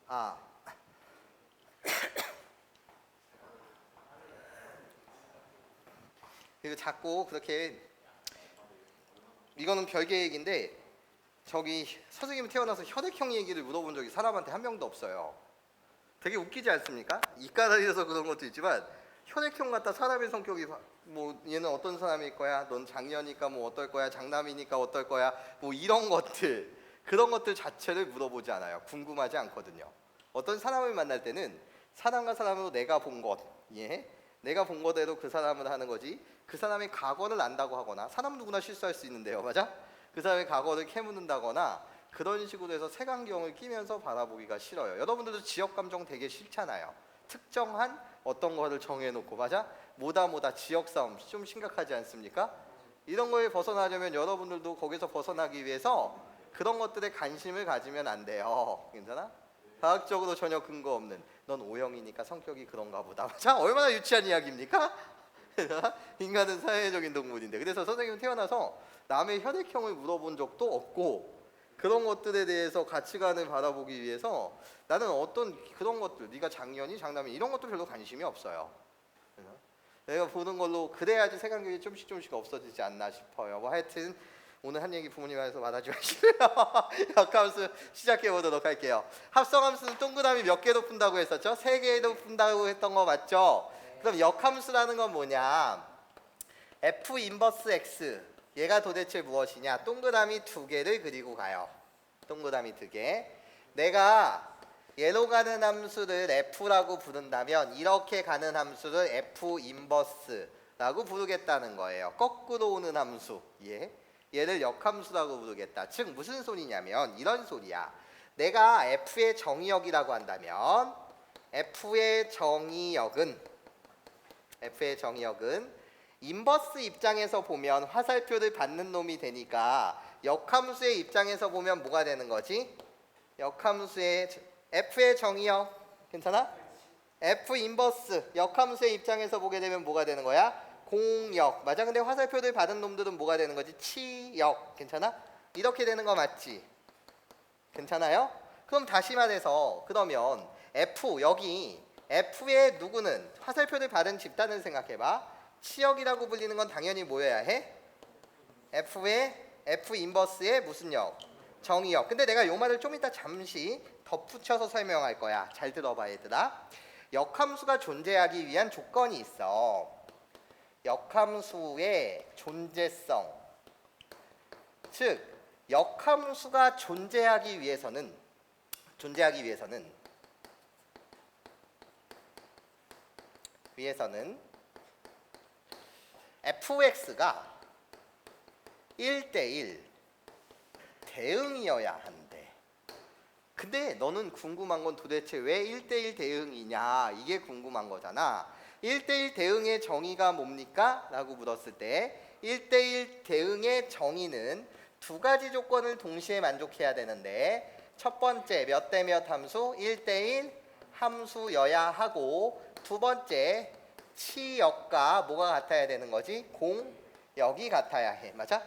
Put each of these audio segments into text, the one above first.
아, 그리고 자꾸 그렇게 이거는 별개 얘기인데 저기 선생님이 태어나서 혈액형 얘기를 물어본 적이 사람한테 한 명도 없어요. 되게 웃기지 않습니까? 이과 다니셔서 그런 것도 있지만 혈액형 같다 사람의 성격이 뭐 얘는 어떤 사람일 거야, 넌 장녀니까 뭐 어떨 거야, 장남이니까 어떨 거야, 뭐 이런 것들 그런 것들 자체를 물어보지 않아요. 궁금하지 않거든요. 어떤 사람을 만날 때는 사람과 사람으로 내가 본 것, 예, 내가 본 거대로 그 사람을 하는 거지. 그 사람의 과거를 안다고 하거나 사람 누구나 실수할 수 있는데요, 맞아? 그 사람의 과거를 캐묻는다거나 그런 식으로 해서 색안경을 끼면서 바라보기가 싫어요. 여러분들도 지역 감정 되게 싫잖아요. 특정한 어떤 거를 정해놓고, 맞아? 뭐다 지역 싸움 좀 심각하지 않습니까? 이런 거에 벗어나려면 여러분들도 거기서 벗어나기 위해서 그런 것들에 관심을 가지면 안 돼요. 괜찮아? 과학적으로 전혀 근거 없는 넌 O형이니까 성격이 그런가 보다. 자, 얼마나 유치한 이야기입니까? 인간은 사회적인 동물인데. 그래서 선생님은 태어나서 남의 혈액형을 물어본 적도 없고 그런 것들에 대해서 가치관을 바라보기 위해서 나는 어떤 그런 것들, 네가 장년이 장남이 이런 것도 별로 관심이 없어요. 내가 보는 걸로 그래야지 색안경이 조금씩 없어지지 않나 싶어요. 뭐 하여튼 오늘 한 얘기 부모님한테서 말하지 마시고요. 역함수 시작해 보도록 할게요. 합성함수는 동그라미 몇 개로 푼다고 했었죠? 3개로 푼다고 했던 거 맞죠? 그럼 역함수라는 건 뭐냐? F 인버스 X 얘가 도대체 무엇이냐? 동그라미 2개를 그리고 가요. 동그라미 2개. 내가 얘로 가는 함수를 F라고 부른다면 이렇게 가는 함수를 F 인버스라고 부르겠다는 거예요. 거꾸로 오는 함수. 예. 얘를 역함수라고 부르겠다. 즉 무슨 소리냐면 이런 소리야. 내가 F의 정의역이라고 한다면 F의 정의역은 인버스 입장에서 보면 화살표를 받는 놈이 되니까 역함수의 입장에서 보면 뭐가 되는 거지? 역함수의 F의 정의역 괜찮아? F 인버스 역함수의 입장에서 보게 되면 뭐가 되는 거야? 공역 맞아. 근데 화살표를 받은 놈들은 뭐가 되는 거지? 치역 괜찮아? 이렇게 되는 거 맞지? 괜찮아요? 그럼 다시 말해서 그러면 F 여기 F의 누구는 화살표를 받은 집단을 생각해봐. 치역이라고 불리는 건 당연히 뭐여야 해? F 인버스의 무슨 역? 정의역. 근데 내가 요 말을 좀 이따 잠시 덧붙여서 설명할 거야. 잘 들어봐 얘들아. 역함수가 존재하기 위한 조건이 있어. 역함수의 존재성. 즉 역함수가 존재하기 위해서는 fx가 1대1 대응이어야 한대. 근데 너는 궁금한 건 도대체 왜 1대1 대응이냐 이게 궁금한 거잖아. 1대1 대응의 정의가 뭡니까? 라고 물었을 때 1대1 대응의 정의는 2가지 조건을 동시에 만족해야 되는데 첫 번째 몇 대 몇 함수? 1대1 함수여야 하고 두 번째 치역과 뭐가 같아야 되는 거지? 공역이 같아야 해. 맞아?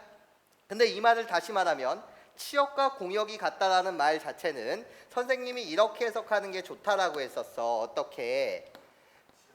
근데 이 말을 다시 말하면 치역과 공역이 같다라는 말 자체는 선생님이 이렇게 해석하는 게 좋다라고 했었어. 어떻게?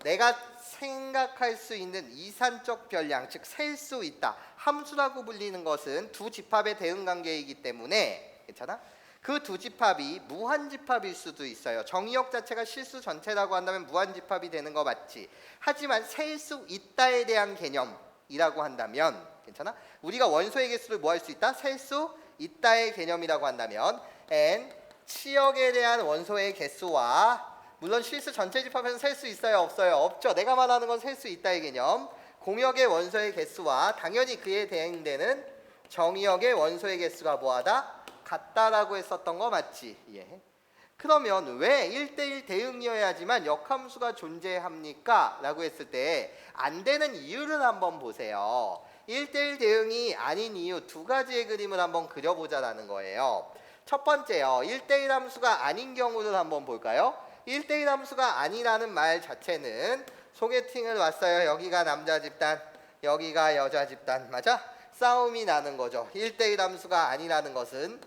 내가 생각할 수 있는 이산적 별량, 즉 셀 수 있다. 함수라고 불리는 것은 두 집합의 대응 관계이기 때문에 괜찮아? 그 두 집합이 무한집합일 수도 있어요. 정의역 자체가 실수 전체라고 한다면 무한집합이 되는 거 맞지? 하지만 셀 수 있다에 대한 개념이라고 한다면 괜찮아? 우리가 원소의 개수를 뭐 할 수 있다? 셀 수 있다의 개념이라고 한다면 n 치역에 대한 원소의 개수와 물론 실수 전체 집합에서 셀 수 있어요? 없어요? 없죠. 내가 말하는 건 셀 수 있다의 개념. 공역의 원소의 개수와 당연히 그에 대응되는 정의역의 원소의 개수가 뭐하다? 같다라고 했었던 거 맞지? 예. 그러면 왜 1대1 대응이어야지만 역함수가 존재합니까? 라고 했을 때 안 되는 이유를 한번 보세요. 1대1 대응이 아닌 이유 2가지의 그림을 한번 그려보자라는 거예요. 첫 번째요. 1대1 함수가 아닌 경우를 한번 볼까요? 1대1 함수가 아니라는 말 자체는 소개팅을 왔어요. 여기가 남자 집단, 여기가 여자 집단. 맞아? 싸움이 나는 거죠. 1대1 함수가 아니라는 것은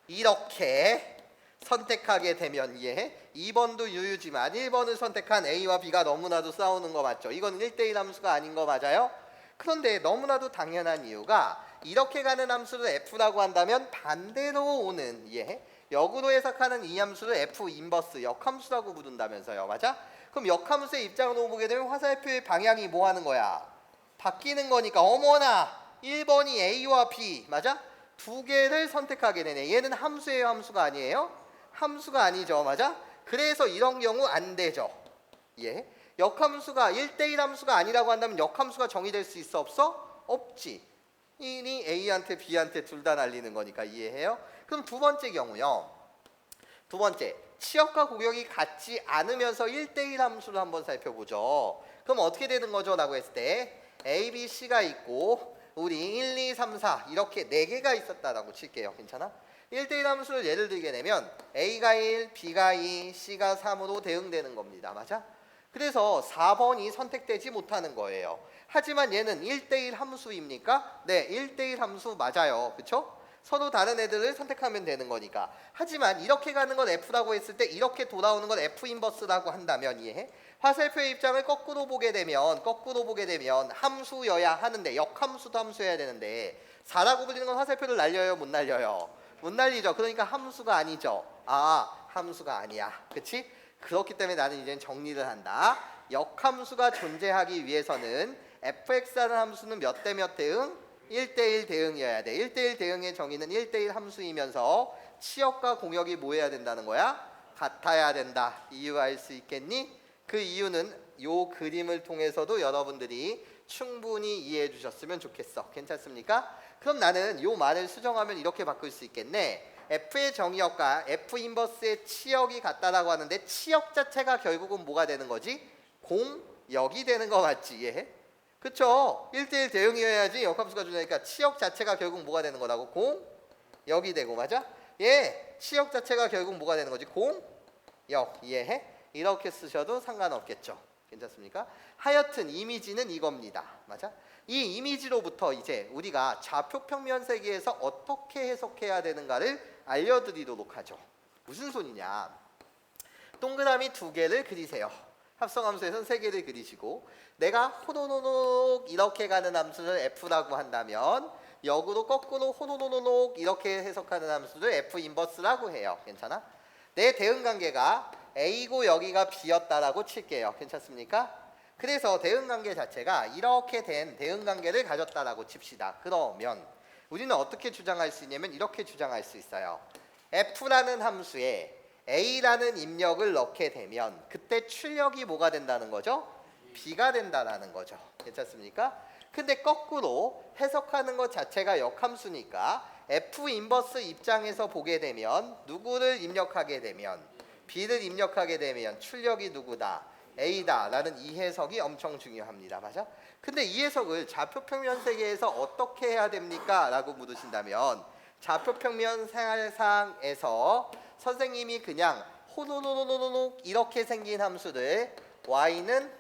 이렇게 선택하게 되면 이해해? 2번도 유유지만 1번을 선택한 A와 B가 너무나도 싸우는 거 맞죠? 이건 1대1 함수가 아닌 거 맞아요? 그런데 너무나도 당연한 이유가 이렇게 가는 함수를 F라고 한다면 반대로 오는 이해해? 역으로 해석하는 이 함수를 F 인버스 역함수라고 부른다면서요. 맞아? 그럼 역함수의 입장으로 보게 되면 화살표의 방향이 뭐 하는 거야? 바뀌는 거니까 어머나 1번이 A와 B 맞아? 두 개를 선택하게 되네. 얘는 함수예요, 함수가 아니에요? 함수가 아니죠. 맞아? 그래서 이런 경우 안 되죠. 예. 역함수가 1대1 함수가 아니라고 한다면 역함수가 정의될 수 있어 없어? 없지. 1이 A한테 B한테 둘 다 날리는 거니까 이해해요? 그럼 두 번째 경우요. 두 번째, 치역과 공역이 같지 않으면서 1대1 함수를 한번 살펴보죠. 그럼 어떻게 되는 거죠? 라고 했을 때 A, B, C가 있고 우리 1, 2, 3, 4 이렇게 4개가 있었다라고 칠게요. 괜찮아? 1대1 함수를 예를 들게 되면 A가 1, B가 2, C가 3으로 대응되는 겁니다. 맞아? 그래서 4번이 선택되지 못하는 거예요. 하지만 얘는 1대1 함수입니까? 네, 1대1 함수 맞아요. 그쵸? 서로 다른 애들을 선택하면 되는 거니까. 하지만 이렇게 가는 건 F라고 했을 때 이렇게 돌아오는 건 F 인버스라고 한다면 이해해? 화살표의 입장을 거꾸로 보게 되면 함수여야 하는데 역함수도 함수여야 되는데 4라고 불리는 건 화살표를 날려요? 못 날려요? 못 날리죠. 그러니까 함수가 아니죠. 아, 함수가 아니야. 그치? 그렇기 때문에 나는 이제 정리를 한다. 역함수가 존재하기 위해서는 fx라는 함수는 몇 대 몇 대응? 1대1 대응이어야 돼. 1대1 대응의 정의는 1대1 함수이면서 치역과 공역이 뭐 해야 된다는 거야? 같아야 된다. 이유 알 수 있겠니? 그 이유는 요 그림을 통해서도 여러분들이 충분히 이해해 주셨으면 좋겠어. 괜찮습니까? 그럼 나는 요 말을 수정하면 이렇게 바꿀 수 있겠네. F의 정의역과 F 인버스의 치역이 같다라고 하는데 치역 자체가 결국은 뭐가 되는 거지? 공역이 되는 거 맞지? 이해해? 그쵸? 1대1 대응이어야지 역함수가 주니까 치역 자체가 결국 뭐가 되는 거라고? 공역이 되고 맞아? 예, 치역 자체가 결국 뭐가 되는 거지? 공역 이해해? 이렇게 쓰셔도 상관없겠죠. 괜찮습니까? 하여튼 이미지는 이겁니다. 맞아? 이 이미지로부터 이제 우리가 좌표평면 세계에서 어떻게 해석해야 되는가를 알려드리도록 하죠. 무슨 소리냐? 동그라미 2개를 그리세요. 합성함수에서는 3개를 그리시고 내가 호로노노 이렇게 가는 함수를 F라고 한다면 역으로 거꾸로 호로노노 이렇게 해석하는 함수를 F 인버스라고 해요. 괜찮아? 내 대응관계가 A고 여기가 B였다라고 칠게요. 괜찮습니까? 그래서 대응관계 자체가 이렇게 된 대응관계를 가졌다라고 칩시다. 그러면 우리는 어떻게 주장할 수 있냐면 이렇게 주장할 수 있어요. F라는 함수에 A라는 입력을 넣게 되면 그때 출력이 뭐가 된다는 거죠? B가 된다라는 거죠. 괜찮습니까? 근데 거꾸로 해석하는 것 자체가 역함수니까 F 인버스 입장에서 보게 되면 누구를 입력하게 되면 B를 입력하게 되면 출력이 누구다? A다 라는 이 해석이 엄청 중요합니다. 맞아? 근데 이 해석을 좌표평면 세계에서 어떻게 해야 됩니까? 라고 물으신다면 좌표평면 생활상에서 선생님이 그냥 호노노노노노 이렇게 생긴 함수를 y는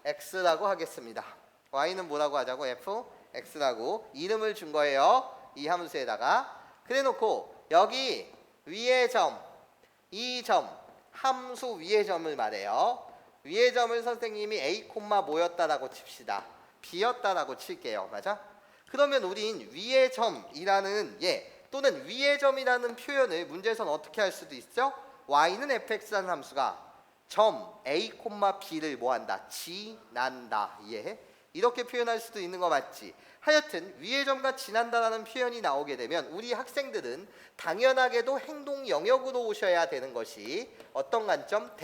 fx라고 하겠습니다. y는 뭐라고 하자고? fx라고 이름을 준 거예요. 이 함수에다가 그래 놓고 여기 위의 점, 이 점, 함수 위의 점을 말해요. 위의 점을 선생님이 a, 뭐였다라고 칩시다. b였다라고 칠게요. 맞아? 그러면 우린 위의 점이라는 또는 위의 점이라는 표현을 문제에서는 어떻게 할 수도 있죠? y는 fx라는 함수가 점 a, b를 뭐한다? 지난다. 이해해? 이렇게 표현할 수도 있는 거 맞지? 하여튼 위의 점과 지난다라는 표현이 나오게 되면 우리 학생들은 당연하게도 행동 영역으로 오셔야 되는 것이 어떤 관점?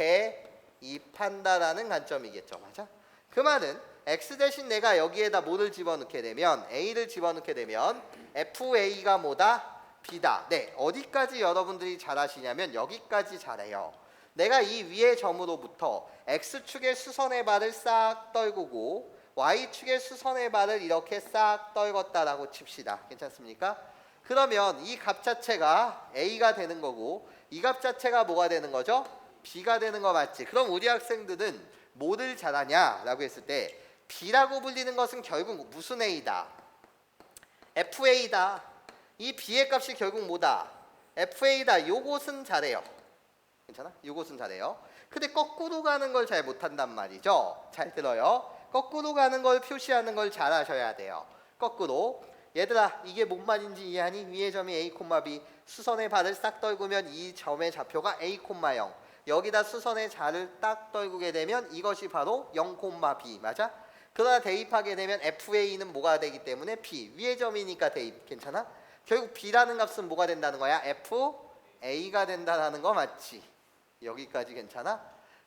대입한다라는 관점이겠죠. 맞아? 그 말은 x 대신 내가 여기에다 뭐를 집어넣게 되면 a를 집어넣게 되면 fa가 뭐다? b다. 네, 어디까지 여러분들이 잘 아시냐면 여기까지 잘해요. 내가 이 위의 점으로부터 x축의 수선의 발을 싹 떨구고 y축의 수선의 발을 이렇게 싹 떨궜다라고 칩시다. 괜찮습니까? 그러면 이 값 자체가 a가 되는 거고 이 값 자체가 뭐가 되는 거죠? b가 되는 거 맞지? 그럼 우리 학생들은 뭐를 잘하냐라고 했을 때 b라고 불리는 것은 결국 무슨 a다? fa다. 이 b의 값이 결국 뭐다? FA다. 요것은 잘해요. 괜찮아? 요것은 잘해요. 근데 거꾸로 가는 걸 잘 못한단 말이죠. 잘 들어요. 거꾸로 가는 걸 표시하는 걸 잘 하셔야 돼요. 거꾸로. 얘들아, 이게 뭔 말인지 이해하니? 위의 점이 A, B. 수선의 발을 싹 떨구면 이 점의 좌표가 A, 0. 여기다 수선의 자를 딱 떨구게 되면 이것이 바로 0, B. 맞아? 그러나 대입하게 되면 FA는 뭐가 되기 때문에 B. 위의 점이니까 대입. 괜찮아? 결국 B라는 값은 뭐가 된다는 거야? FA가 된다는 거 맞지? 여기까지 괜찮아?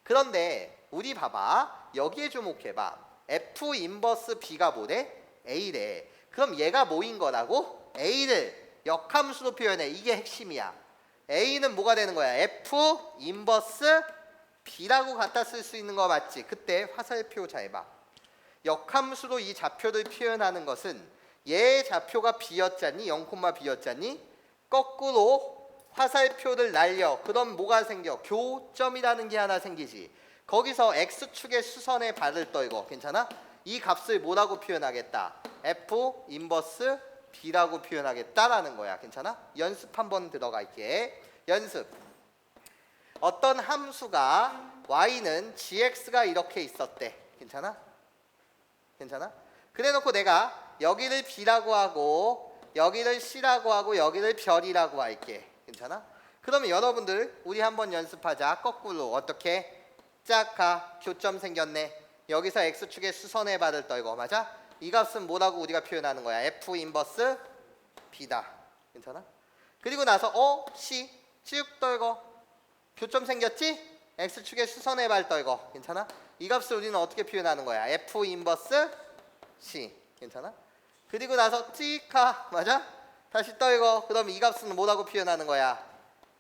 그런데 우리 봐봐. 여기에 주목해봐. F 인버스 B가 뭐래? A래. 그럼 얘가 뭐인 거라고? A를 역함수로 표현해. 이게 핵심이야. A는 뭐가 되는 거야? F 인버스 B라고 갖다 쓸 수 있는 거 맞지? 그때 화살표 잘 봐. 역함수로 이 좌표를 표현하는 것은 얘의 좌표가 B였잖니? 0, B였잖니? 거꾸로 화살표를 날려. 그럼 뭐가 생겨? 교점이라는 게 하나 생기지. 거기서 X축의 수선의 발을 떨고. 괜찮아? 이 값을 뭐라고 표현하겠다? F 인버스 B라고 표현하겠다라는 거야. 괜찮아? 연습 한번 들어갈게. 연습. 어떤 함수가 y는 gx가 이렇게 있었대. 괜찮아? 괜찮아? 그래놓고 내가 여기를 B라고 하고 여기를 C라고 하고 여기를 별이라고 할게. 괜찮아? 그러면 여러분들 우리 한번 연습하자. 거꾸로. 어떻게? 짝가 교점 생겼네. 여기서 x축의 수선의 발을 떨고. 맞아? 이 값은 뭐라고 우리가 표현하는 거야? F 인버스 B다. 괜찮아? 그리고 나서 C 쭉 떨고 교점 생겼지? x축의 수선의 발 떨고. 괜찮아? 이 값을 우리는 어떻게 표현하는 거야? F 인버스 C. 괜찮아? 그리고 나서 찌카. 맞아? 다시 떨고. 그럼 이 값은 뭐라고 표현하는 거야?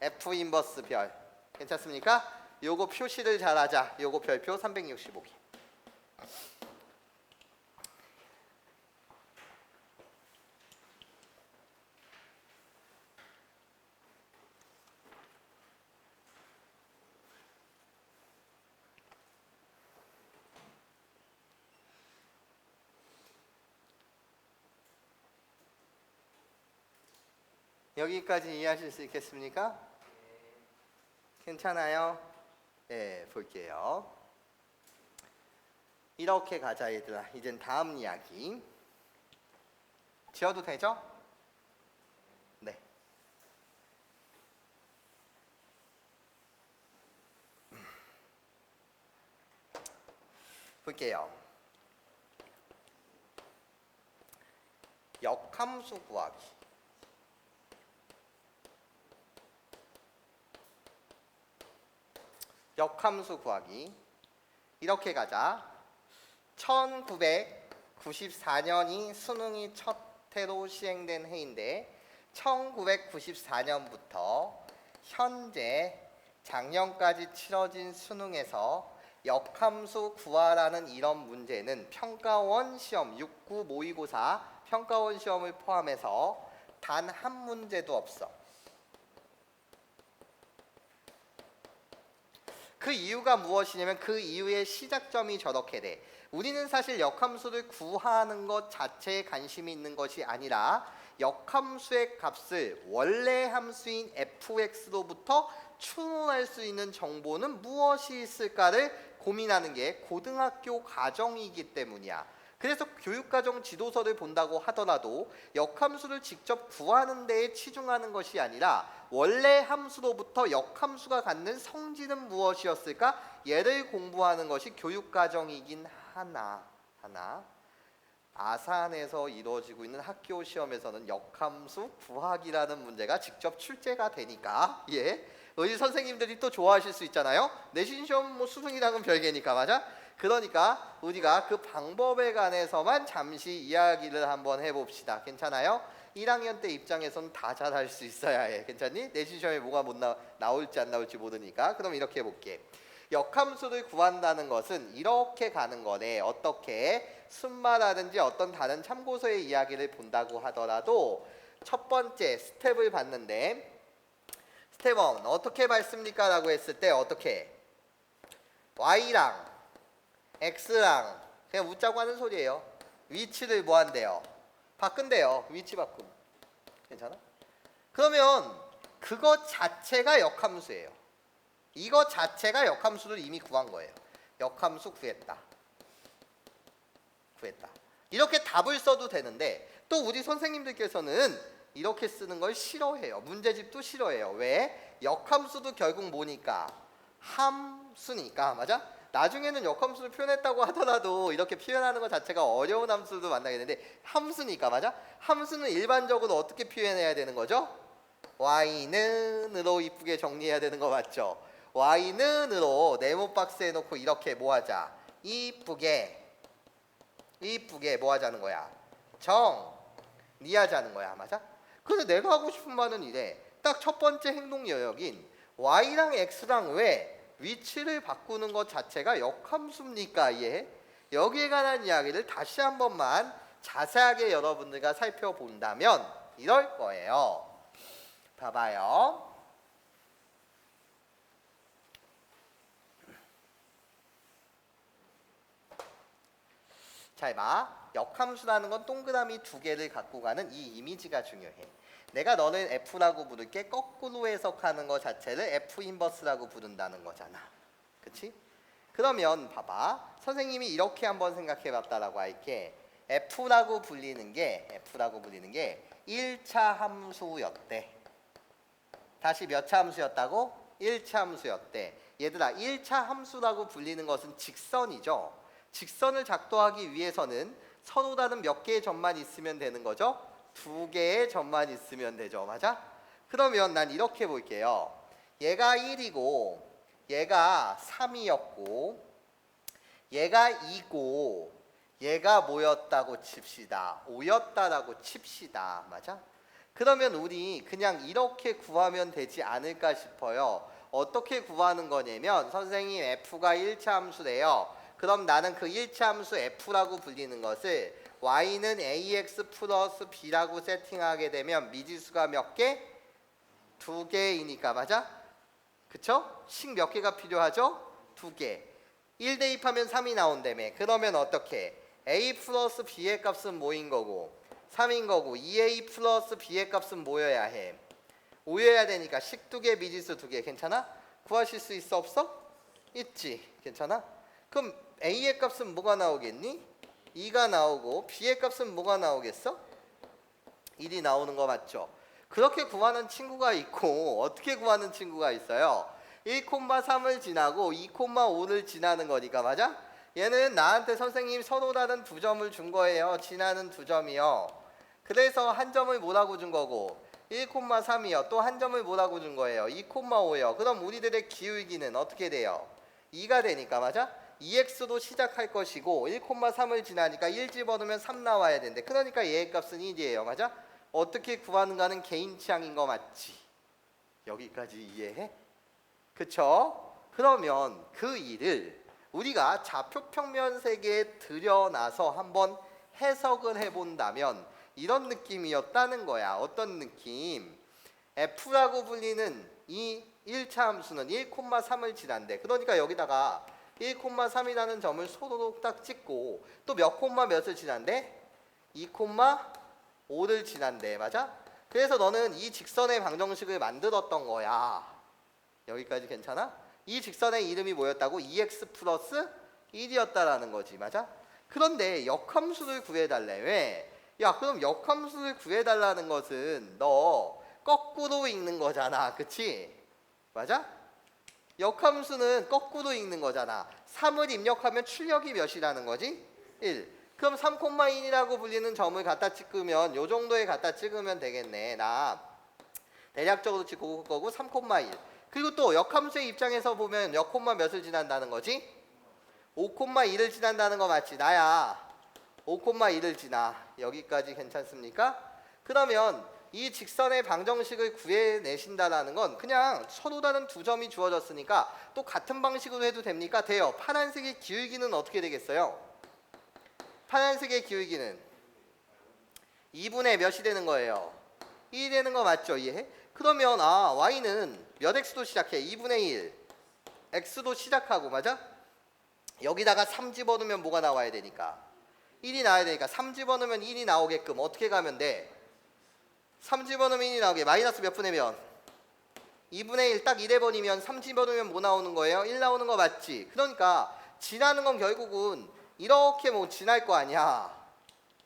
F 인버스 별. 괜찮습니까? 요거 표시를 잘하자. 요거 별표 365개. 여기까지 이해하실 수 있겠습니까? 괜찮아요? 네, 볼게요. 이렇게 가자 얘들아. 이젠 다음 이야기. 지어도 되죠? 네. 볼게요. 역함수 구하기. 역함수 구하기. 이렇게 가자. 1994년이 수능이 첫 해로 시행된 해인데 1994년부터 현재 작년까지 치러진 수능에서 역함수 구하라는 이런 문제는 평가원 시험 6구 모의고사 평가원 시험을 포함해서 단 한 문제도 없어. 그 이유가 무엇이냐면 그 이유의 시작점이 저렇게 돼. 우리는 사실 역함수를 구하는 것 자체에 관심이 있는 것이 아니라 역함수의 값을 원래 함수인 fx로부터 추론할 수 있는 정보는 무엇이 있을까를 고민하는 게 고등학교 과정이기 때문이야. 그래서 교육과정 지도서를 본다고 하더라도 역함수를 직접 구하는 데에 치중하는 것이 아니라 원래 함수로부터 역함수가 갖는 성질은 무엇이었을까? 얘를 공부하는 것이 교육과정이긴 하나 아산에서 이루어지고 있는 학교 시험에서는 역함수 구하기라는 문제가 직접 출제가 되니까 우리 선생님들이 또 좋아하실 수 있잖아요. 내신 시험 뭐 수능이랑은 별개니까. 맞아? 그러니까 우리가 그 방법에 관해서만 잠시 이야기를 한번 해봅시다. 괜찮아요? 1학년 때 입장에서는 다 잘할 수 있어야 해. 괜찮니? 내신 시험에 뭐가 못 나올지 안 나올지 모르니까. 그럼 이렇게 해볼게. 역함수를 구한다는 것은 이렇게 가는 거네. 어떻게? 순마라든지 어떤 다른 참고서의 이야기를 본다고 하더라도 첫 번째 스텝을 봤는데 스텝 1 어떻게 밟습니까? 라고 했을 때 어떻게? Y랑 X랑 그냥 웃자고 하는 소리예요. 위치를 뭐 한대요? 바꾼대요. 위치 바꿈. 괜찮아? 그러면 그것 자체가 역함수예요. 이거 자체가 역함수를 이미 구한 거예요. 역함수 구했다. 이렇게 답을 써도 되는데 또 우리 선생님들께서는 이렇게 쓰는 걸 싫어해요. 문제집도 싫어해요. 왜? 역함수도 결국 뭐니까? 함수니까. 맞아? 나중에는 역함수를 표현했다고 하더라도 이렇게 표현하는 것 자체가 어려운 함수도 만나게 되는데 함수니까. 맞아? 함수는 일반적으로 어떻게 표현해야 되는 거죠? y는으로 이쁘게 정리해야 되는 거 맞죠? y는으로 네모 박스에 놓고 이렇게 뭐 하자? 이쁘게 뭐 하자는 거야? 정리하자는 거야. 맞아? 그래서 내가 하고 싶은 말은 이래. 딱 첫 번째 행동 영역인 y랑 x랑 왜 위치를 바꾸는 것 자체가 역함수입니까? 이해? 여기에 관한 이야기를 다시 한 번만 자세하게 여러분들과 살펴본다면 이럴 거예요. 봐봐요. 잘 봐. 역함수라는 건 동그라미 두 개를 갖고 가는 이 이미지가 중요해. 내가 너를 F라고 부를게. 거꾸로 해석하는 것 자체를 F 인버스라고 부른다는 거잖아. 그치? 그러면 봐봐. 선생님이 이렇게 한번 생각해 봤다라고 할게. F라고 불리는 게 1차 함수였대. 다시 몇 차 함수였다고? 1차 함수였대. 얘들아, 1차 함수라고 불리는 것은 직선이죠. 직선을 작도하기 위해서는 서로 다른 몇 개의 점만 있으면 되는 거죠? 두 개의 점만 있으면 되죠. 맞아? 그러면 난 이렇게 볼게요. 얘가 1이고 얘가 3이었고 얘가 2고 얘가 뭐였다고 칩시다. 5였다라고 칩시다. 맞아? 그러면 우리 그냥 이렇게 구하면 되지 않을까 싶어요. 어떻게 구하는 거냐면 선생님 F가 1차 함수래요. 그럼 나는 그 1차 함수 F라고 불리는 것을 y는 ax 플러스 b라고 세팅하게 되면 미지수가 몇 개? 두 개이니까. 맞아? 그쵸? 식 몇 개가 필요하죠? 두 개. 1 대입하면 3이 나온다며. 그러면 어떻게? a 플러스 b의 값은 뭐인 거고? 3인 거고 2a 플러스 b의 값은 뭐여야 해? 5여야 되니까 식 두 개, 미지수 두 개. 괜찮아? 구하실 수 있어 없어? 있지. 괜찮아? 그럼 a의 값은 뭐가 나오겠니? 2가 나오고 b의 값은 뭐가 나오겠어? 1이 나오는 거 맞죠? 그렇게 구하는 친구가 있고 어떻게 구하는 친구가 있어요? 1,3을 지나고 2,5를 지나는 거니까. 맞아? 얘는 나한테 선생님 서로 다른 두 점을 준 거예요. 지나는 두 점이요. 그래서 한 점을 뭐라고 준 거고 1,3이요. 또 한 점을 뭐라고 준 거예요? 2,5요. 그럼 우리들의 기울기는 어떻게 돼요? 2가 되니까. 맞아? 2x로 시작할 것이고 1,3을 지나니까 1 집어넣으면 3 나와야 되는데 그러니까 얘의 값은 1이에요. 맞아? 어떻게 구하는가는 개인 취향인 거 맞지? 여기까지 이해해? 그쵸? 그러면 그 일을 우리가 좌표평면 세계에 들여놔서 한번 해석을 해본다면 이런 느낌이었다는 거야. 어떤 느낌? F라고 불리는 이 1차 함수는 1,3을 지난대. 그러니까 여기다가 1,3이라는 점을 손으로 딱 찍고 또 몇 콤마 몇을 지난대? 2,5를 지난대. 맞아? 그래서 너는 이 직선의 방정식을 만들었던 거야. 여기까지 괜찮아? 이 직선의 이름이 뭐였다고? 2x 플러스 1이었다라는 거지. 맞아? 그런데 역함수를 구해달래. 왜? 야, 그럼 역함수를 구해달라는 것은 너 거꾸로 읽는 거잖아. 그치? 맞아? 역함수는 거꾸로 읽는 거잖아. 3을 입력하면 출력이 몇이라는 거지? 1. 그럼 3,1이라고 불리는 점을 갖다 찍으면 요 정도에 갖다 찍으면 되겠네. 나 대략적으로 찍고 거고 3,1. 그리고 또 역함수의 입장에서 보면 몇 콤마 몇을 지난다는 거지? 5,1을 지난다는 거 맞지? 나야 5,1을 지나. 여기까지 괜찮습니까? 그러면 이 직선의 방정식을 구해내신다라는 건 그냥 서로 다른 두 점이 주어졌으니까 또 같은 방식으로 해도 됩니까? 돼요. 파란색의 기울기는 어떻게 되겠어요? 파란색의 기울기는 2분의 몇이 되는 거예요? 1이 되는 거 맞죠? 이해? 그러면 y는 몇 x도 시작해? 2분의 1 x도 시작하고. 맞아? 여기다가 3 집어넣으면 뭐가 나와야 되니까? 1이 나와야 되니까 3 집어넣으면 1이 나오게끔 어떻게 가면 돼? 3 집어넣으면 1이 나오게 마이너스 몇 분의 몇? 2분의 1 딱 1해버리면 3 집어넣으면 뭐 나오는 거예요? 1 나오는 거 맞지? 그러니까 지나는 건 결국은 이렇게 뭐 지날 거 아니야.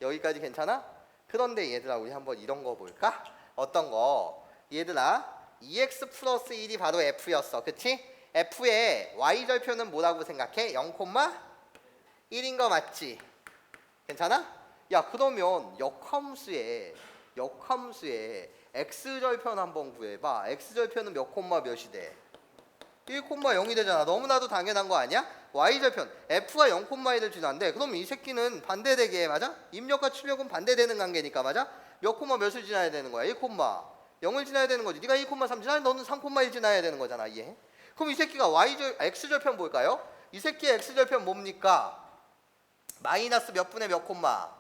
여기까지 괜찮아? 그런데 얘들아 우리 한번 이런 거 볼까? 어떤 거? 얘들아 2x 플러스 1이 바로 f였어. 그치? f의 y절표는 뭐라고 생각해? 0,1인 거 맞지? 괜찮아? 야 그러면 역함수에 x절편 한번 구해봐. x절편은 몇 콤마 몇이 돼? 1,0이 되잖아. 너무나도 당연한 거 아니야? y절편 f가 0,1을 지난데 그럼 이 새끼는 반대되게 맞아? 입력과 출력은 반대되는 관계니까 맞아? 몇 콤마 몇을 지나야 되는 거야? 1,0을 지나야 되는 거지. 네가 2,3 지나야 너는 3,1 지나야 되는 거잖아. 이해? 그럼 이 새끼가 x절편 볼까요? 이 새끼의 x절편 뭡니까? 마이너스 몇 분의 몇 콤마?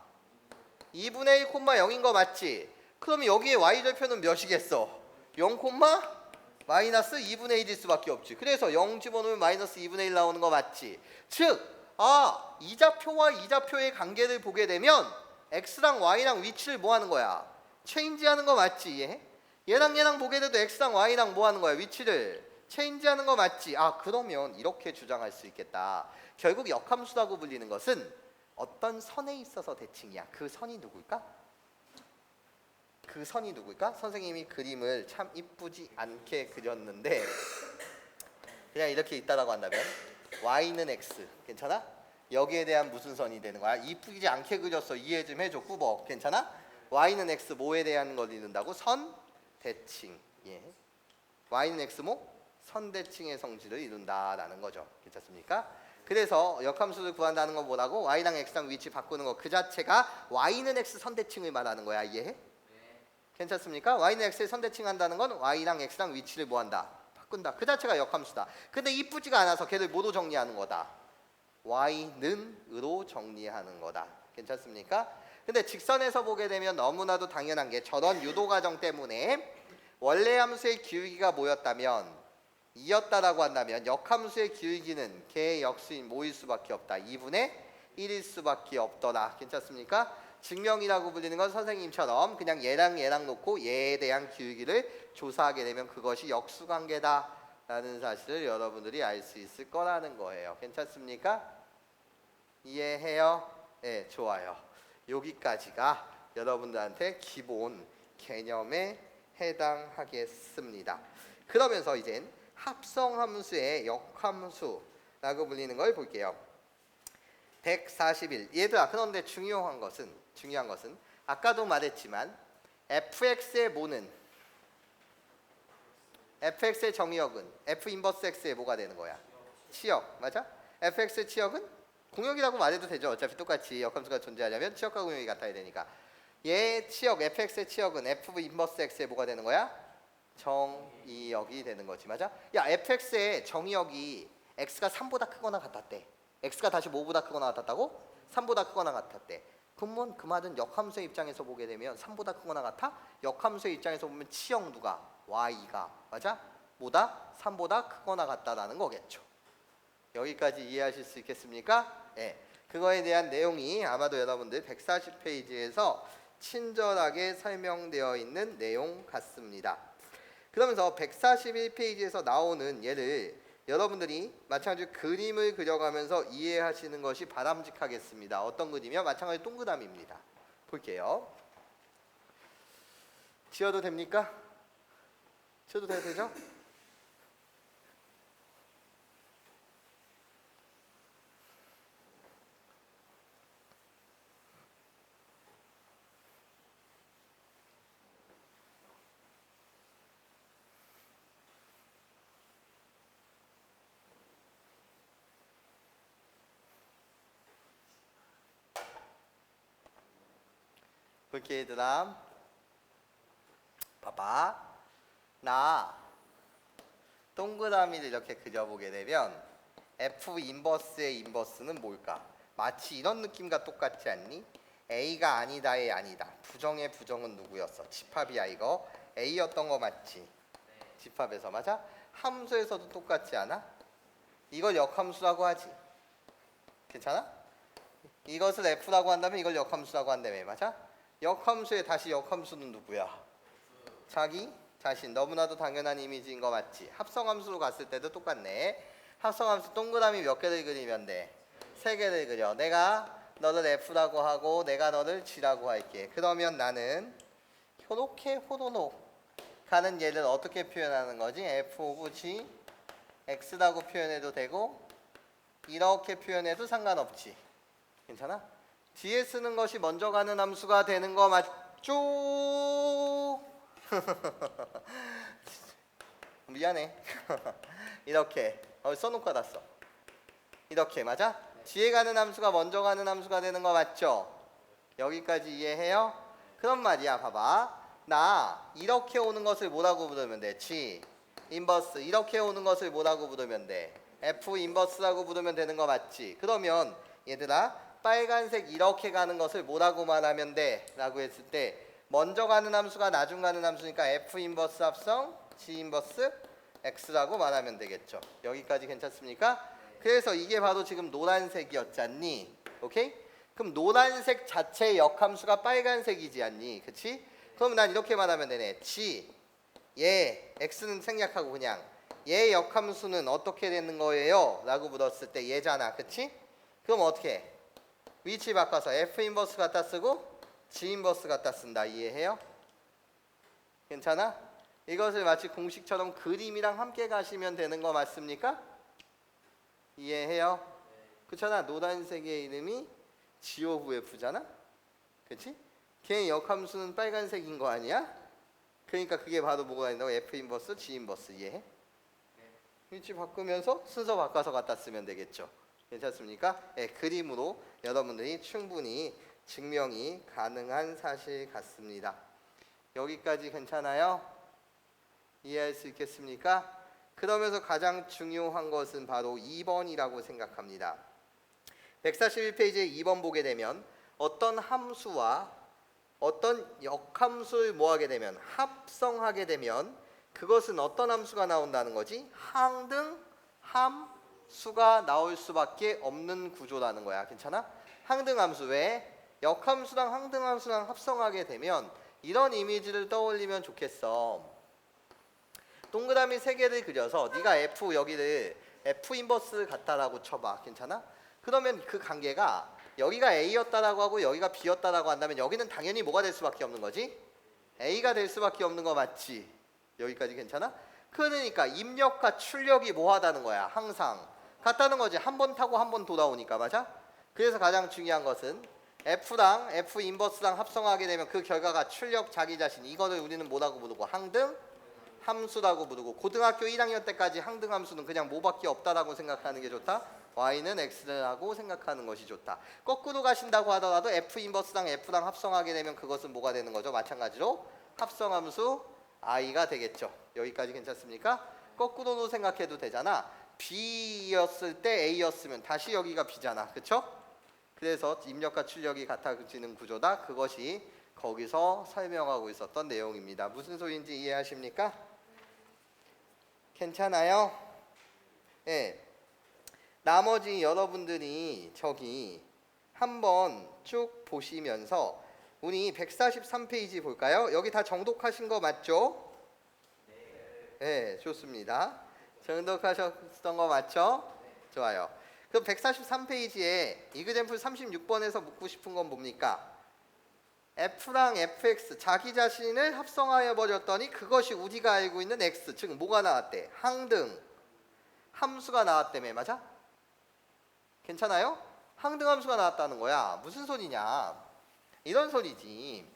2분의 1 0인 거 맞지? 그럼 여기에 y절편은 몇이겠어? 0 마이너스 2분의 1일 수밖에 없지. 그래서 0 집어넣으면 마이너스 2분의 1 나오는 거 맞지? 즉, 이좌표와 이좌표의 관계를 보게 되면 x랑 y랑 위치를 뭐 하는 거야? 체인지하는 거 맞지? 얘랑 보게 돼도 x랑 y랑 뭐 하는 거야? 위치를 체인지하는 거 맞지? 그러면 이렇게 주장할 수 있겠다. 결국 역함수라고 불리는 것은 어떤 선에 있어서 대칭이야. 그 선이 누굴까? 선생님이 그림을 참 이쁘지 않게 그렸는데 그냥 이렇게 있다라고 한다면 y는 x 괜찮아? 여기에 대한 무슨 선이 되는 거야? 이쁘지 않게 그렸어. 이해 좀 해줘. 꾸벅 괜찮아? y는 x 뭐에 대한 걸 이룬다고? 선 대칭. y는 x 뭐? 선 대칭의 성질을 이룬다라는 거죠. 괜찮습니까? 그래서 역함수를 구한다는 건 뭐라고? y랑 x랑 위치 바꾸는 거 그 자체가 y는 x 선대칭을 말하는 거야. 이해해? 괜찮습니까? y는 x에 선대칭 한다는 건 y랑 x랑 위치를 뭐한다? 바꾼다. 그 자체가 역함수다. 근데 이쁘지가 않아서 걔를 뭐로 정리하는 거다? y는으로 정리하는 거다. 괜찮습니까? 근데 직선에서 보게 되면 너무나도 당연한 게 저런 유도과정 때문에 원래 함수의 기울기가 뭐였다면 2였다라고 한다면 역함수의 기울기는 걔의 역수인 뭐일 수밖에 없다. 2분의 1일 수밖에 없더라. 괜찮습니까? 증명이라고 불리는 건 선생님처럼 그냥 얘랑 놓고 얘에 대한 기울기를 조사하게 되면 그것이 역수관계다라는 사실을 여러분들이 알 수 있을 거라는 거예요. 괜찮습니까? 이해해요? 네, 좋아요. 여기까지가 여러분들한테 기본 개념에 해당하겠습니다. 그러면서 이젠 합성함수의 역함수라고 불리는 걸 볼게요. 141. 얘들아 그런데 중요한 것은 아까도 말했지만 fx의 뭐는 fx의 정의역은 f 인버스 x의 뭐가 되는 거야? 치역. 맞아? fx의 치역은 공역이라고 말해도 되죠. 어차피 똑같이 역함수가 존재하려면 치역과 공역이 같아야 되니까. 얘 치역 fx의 치역은 f 인버스 x의 뭐가 되는 거야? 정의역이 되는 거지. 맞아? 야 fx의 정의역이 x가 3보다 크거나 같았대. x가 다시 뭐보다 크거나 같았다고? 3보다 크거나 같았대. 그러면 그 말은 역함수의 입장에서 보게 되면 3보다 크거나 같아? 역함수의 입장에서 보면 치역 누가? y가. 맞아? 뭐다? 3보다 크거나 같다라는 거겠죠. 여기까지 이해하실 수 있겠습니까? 네. 그거에 대한 내용이 아마도 여러분들 140페이지에서 친절하게 설명되어 있는 내용 같습니다. 그러면서 141페이지에서 나오는 예를 여러분들이 마찬가지로 그림을 그려가면서 이해하시는 것이 바람직하겠습니다. 어떤 그림이요? 마찬가지로 동그라미입니다. 볼게요. 지어도 됩니까? 지어도 되죠? 볼게 얘들아. 봐봐. 나 동그라미를 이렇게 그려보게 되면 f 인버스의 인버스는 뭘까? 마치 이런 느낌과 똑같지 않니? a가 아니다의 아니다. 부정의 부정은 누구였어? 집합이야 이거. a였던 거 맞지? 집합에서 맞아? 함수에서도 똑같지 않아? 이걸 역함수라고 하지. 괜찮아? 이것을 f라고 한다면 이걸 역함수라고 한다며. 맞아? 역함수에 다시 역함수는 누구야? 자기 자신. 너무나도 당연한 이미지인 거 맞지? 합성함수로 갔을 때도 똑같네. 합성함수 동그라미 몇 개를 그리면 돼? 3개를 그려. 내가 너를 F라고 하고 내가 너를 G라고 할게. 그러면 나는 요렇게 호로록 가는 얘를 어떻게 표현하는 거지? F 오브 G X라고 표현해도 되고 이렇게 표현해도 상관없지. 괜찮아? 뒤에 쓰는 것이 먼저 가는 함수가 되는 거 맞죠? 미안해. 이렇게 써놓고 받았어. 이렇게 맞아? 뒤에 가는 함수가 먼저 가는 함수가 되는 거 맞죠? 여기까지 이해해요? 그런 말이야. 봐봐. 나 이렇게 오는 것을 뭐라고 부르면 돼? G 인버스. 이렇게 오는 것을 뭐라고 부르면 돼? F 인버스라고 부르면 되는 거 맞지? 그러면 얘들아 빨간색 이렇게 가는 것을 뭐라고 말하면 돼? 라고 했을 때 먼저 가는 함수가 나중 가는 함수니까 F 인버스 합성 G 인버스 X라고 말하면 되겠죠. 여기까지 괜찮습니까? 그래서 이게 바로 지금 노란색이었잖니? 오케이? 그럼 노란색 자체의 역함수가 빨간색이지 않니? 그치? 그럼 난 이렇게 말하면 되네. G 얘 X는 생략하고 그냥 얘 역함수는 어떻게 되는 거예요? 라고 물었을 때 얘잖아. 그치? 그럼 어떻게 해? 위치 바꿔서 F 인버스 갖다 쓰고 G 인버스 갖다 쓴다. 이해해요? 괜찮아? 이것을 마치 공식처럼 그림이랑 함께 가시면 되는 거 맞습니까? 이해해요? 그렇잖아. 노란색의 이름이 G 오브 F잖아? 그치? 걔 역함수는 빨간색인 거 아니야? 그러니까 그게 바로 뭐가 된다고? F 인버스, G 인버스. 이해해? 위치 바꾸면서 순서 바꿔서 갖다 쓰면 되겠죠. 괜찮습니까? 네, 그림으로 여러분들이 충분히 증명이 가능한 사실 같습니다. 여기까지 괜찮아요? 이해할 수 있겠습니까? 그러면서 가장 중요한 것은 바로 2번이라고 생각합니다. 141페이지에 2번 보게 되면 어떤 함수와 어떤 역함수를 뭐하게 되면 합성하게 되면 그것은 어떤 함수가 나온다는 거지? 항등 함수가 나올 수밖에 없는 구조라는 거야. 괜찮아? 항등함수 왜? 역함수랑 항등함수랑 합성하게 되면 이런 이미지를 떠올리면 좋겠어. 동그라미 3개를 그려서 네가 F 여기를 F 인버스 같다라고 쳐봐. 괜찮아? 그러면 그 관계가 여기가 A였다라고 하고 여기가 B였다라고 한다면 여기는 당연히 뭐가 될 수밖에 없는 거지? A가 될 수밖에 없는 거 맞지? 여기까지 괜찮아? 그러니까 입력과 출력이 뭐하다는 거야? 항상 같다는 거지. 한 번 타고 한 번 돌아오니까. 맞아? 그래서 가장 중요한 것은 F랑 F 인버스랑 합성하게 되면 그 결과가 출력 자기 자신. 이거를 우리는 뭐라고 부르고? 항등 함수라고 부르고 고등학교 1학년 때까지 항등 함수는 그냥 뭐밖에 없다라고 생각하는 게 좋다. y는 x라고 생각하는 것이 좋다. 거꾸로 가신다고 하더라도 f 인버스랑 f랑 합성하게 되면 그것은 뭐가 되는 거죠? 마찬가지로 합성함수 i가 되겠죠. 여기까지 괜찮습니까? 거꾸로도 생각해도 되잖아. b였을 때 a였으면 다시 여기가 b잖아. 그쵸? 그래서 입력과 출력이 같아지는 구조다. 그것이 거기서 설명하고 있었던 내용입니다. 무슨 소리인지 이해하십니까? 괜찮아요? 예. 나머지 여러분들이 저기 한번 쭉 보시면서 우리 143페이지 볼까요? 여기 다 정독하신 거 맞죠? 네, 좋습니다. 정독하셨던 거 맞죠? 좋아요. 그럼 143페이지에 이그젬플 36번에서 묻고 싶은 건 뭡니까? f랑 fx 자기 자신을 합성하여 버렸더니 그것이 우리가 알고 있는 x 즉 뭐가 나왔대? 항등 함수가 나왔다며. 맞아? 괜찮아요? 항등 함수가 나왔다는 거야. 무슨 소리냐? 이런 소리지.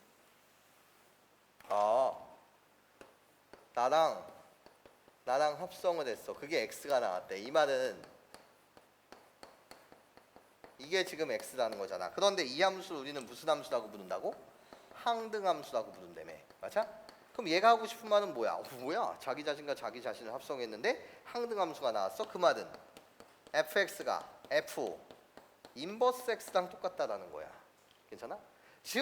나랑 합성을 했어. 그게 x가 나왔대. 이 말은 이게 지금 x라는 거잖아. 그런데 이 함수를 우리는 무슨 함수라고 부른다고? 항등 함수라고 부른다며. 맞아? 그럼 얘가 하고 싶은 말은 뭐야? 뭐야? 자기 자신과 자기 자신을 합성했는데 항등 함수가 나왔어? 그 말은 fx가 f 인버스 x랑 똑같다라는 거야. 괜찮아? 이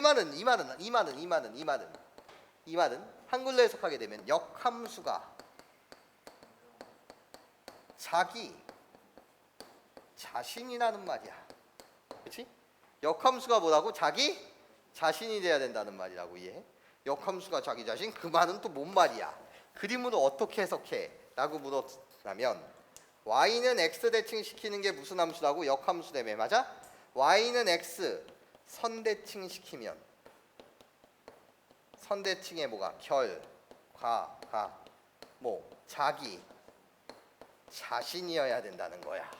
말은 한글로 해석하게 되면 역함수가 자기 자신이라는 말이야. 그렇지? 역함수가 뭐라고? 자기 자신이 돼야 된다는 말이라고. 이해해? 역함수가 자기 자신? 그 말은 또 뭔 말이야? 그림으로 어떻게 해석해? 라고 물었다면 y는 x 대칭시키는 게 무슨 함수라고? 역함수라며. 맞아? y는 x 선대칭시키면 선대칭에 뭐가? 결, 과, 가, 뭐 자기 자신이어야 된다는 거야.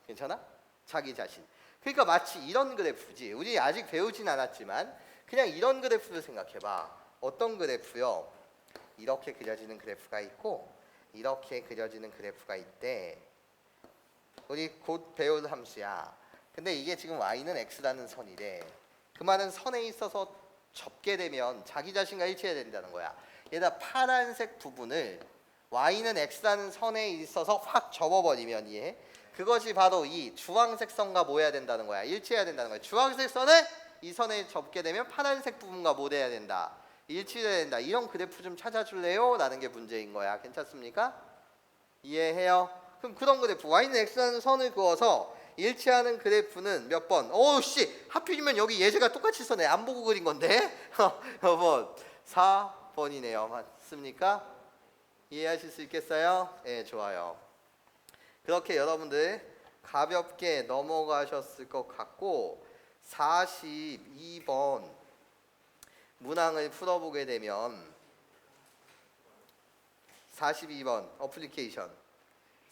괜찮아? 자기 자신. 그러니까 마치 이런 그래프지. 우리 아직 배우진 않았지만 그냥 이런 그래프를 생각해봐. 어떤 그래프요? 이렇게 그려지는 그래프가 있고 이렇게 그려지는 그래프가 있대. 우리 곧 배울 함수야. 근데 이게 지금 y는 x라는 선이래. 그 말은 선에 있어서 접게 되면 자기 자신과 일치해야 된다는 거야. 얘다 파란색 부분을 y는 x라는 선에 있어서 확 접어버리면 이해? 그것이 바로 이 주황색 선과 뭐 해야 된다는 거야? 일치해야 된다는 거야. 주황색 선을 이 선에 접게 되면 파란색 부분과 뭐 돼야 된다? 일치해야 된다. 이런 그래프 좀 찾아줄래요? 라는 게 문제인 거야. 괜찮습니까? 이해해요? 그럼 그런 그래프 y는 x라는 선을 그어서 일치하는 그래프는 몇 번? 오우씨 하필이면 여기 예제가 똑같이 써네. 안 보고 그린 건데 몇 번? 4번이네요. 맞습니까? 이해하실 수 있겠어요? 네, 좋아요. 그렇게 여러분들 가볍게 넘어가셨을 것 같고 42번 문항을 풀어보게 되면 42번 어플리케이션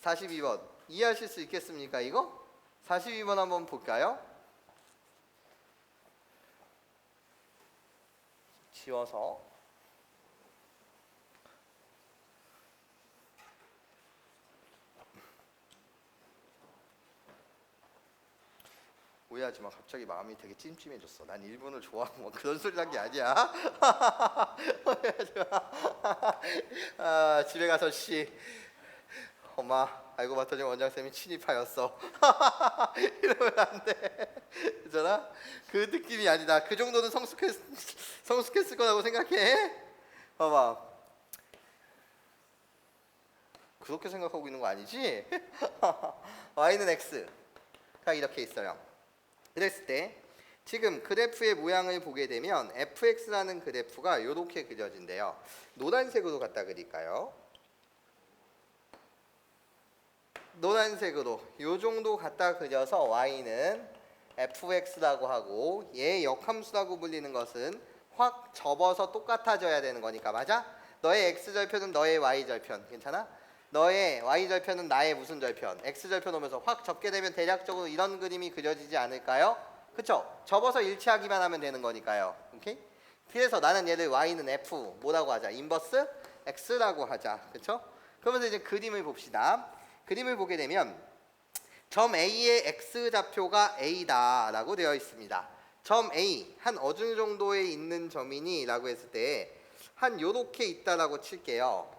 42번 이해하실 수 있겠습니까? 이거? 42번 한번 볼까요? 지워서 오해하지 마. 갑자기 마음이 되게 찜찜해졌어. 난 일본을 좋아하고 뭐 그런 소리 한 게 아니야. 오해하지 마. 아, 집에 가서 씨 엄마 알고 봤더니 원장쌤이 친일파였어. 이러면 안 돼. 그잖아? 그 느낌이 아니다. 그 정도는 성숙했을 거라고 생각해. 봐봐. 그렇게 생각하고 있는 거 아니지? y는 x가 이렇게 있어요. 그랬을 때 지금 그래프의 모양을 보게 되면 fx라는 그래프가 이렇게 그려진대요. 노란색으로 갖다 그릴까요? 노란색으로 요 정도 갖다 그려서 y는 fx라고 하고 얘 역함수라고 불리는 것은 확 접어서 똑같아져야 되는 거니까. 맞아? 너의 x절편은 너의 y절편. 괜찮아? 너의 y절편은 나의 무슨 절편? x절편 오면서 확 접게 되면 대략적으로 이런 그림이 그려지지 않을까요? 그쵸? 접어서 일치하기만 하면 되는 거니까요. 오케이? 그래서 나는 얘를 y는 f 뭐라고 하자? 인버스 x라고 하자. 그쵸? 그러면서 이제 그림을 봅시다. 그림을 보게 되면 점 A의 x좌표가 A다 라고 되어 있습니다. 점 A 한 어느 정도에 있는 점이니? 라고 했을 때 한 요렇게 있다라고 칠게요.